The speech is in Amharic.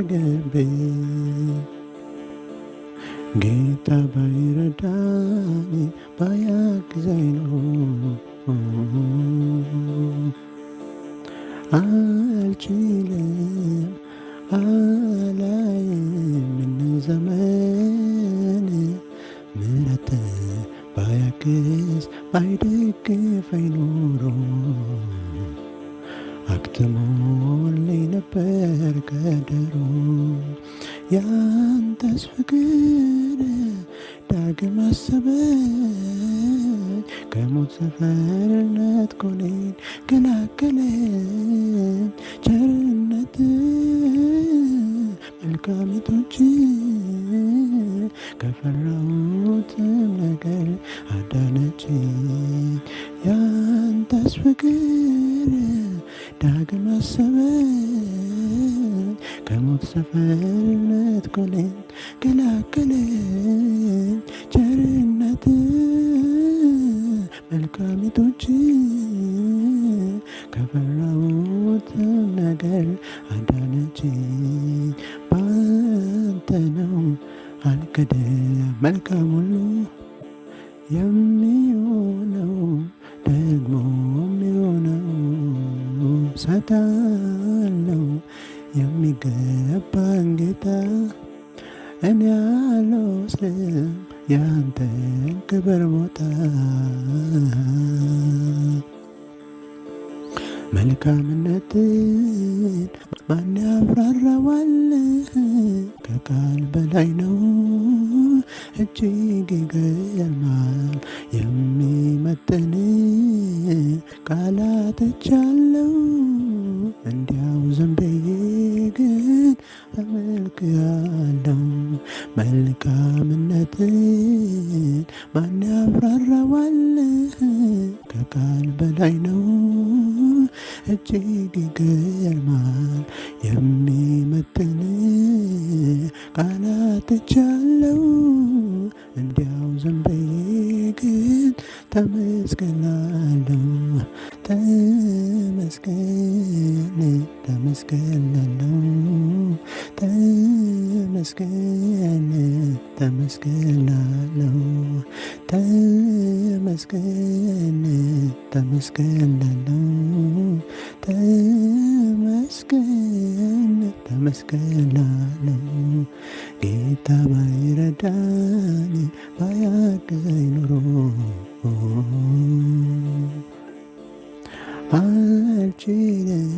አደረገብኝ ጌታ ባይረዳኝ ባያግዘኝ ኖሮ አልችልም አላይም ይህንን ዘመን ምሕረት ባያግዝ ባይደግፈኝ ኖሮ አክትሞልኝ ነበር ቀጠሮ ያንተስ ፍቅር ዳግም አሰበኝ ከሞት ሰፈርነት ኮኔን ገላገለኝ ቸርነት መልካሚቶች ከፈራሁትም ነገር አዳነችኝ ያንተስ ፍቅር ዳግም አሰበኝ ከሞት ሰፈርነት ኮኔን ገላገለኝ ቸርነት መልካሚቶች ከፈራሁትም ነገር አዳነችኝ ባንተ ነው አልክድም መልካም ሁሉ የሚሆነው ደግሞ የሚሆነው ሰጣለው የሚገባን ጌታ እኔ አልወስድም ያንተን ክብር ቦታ መልካምነትን ማን ያብራራዋል ከቃል በላይ ነው እጅግ ይገርማል የሚመጥን ቃላቶች አለው እንዲያው ዝም ብዬ ግን ተመልክያለሁ መልካምነትን ማን ያብራራዋል ከቃል በላይ ነው እጅግ ይገርማል የሚመጥን ቃላቶች አለው እንዲያው ዝም ብዬ ግን ተመስገናለሁ ተመስገን ተመስገናለሁ ተመስገን ተመስገናለሁ ተመስገን ተመስገናለሁ ተመስገን ተመስገናለሁ ጌታ ባይረዳኝ ባያግዘኝ ኖሮ አልችልም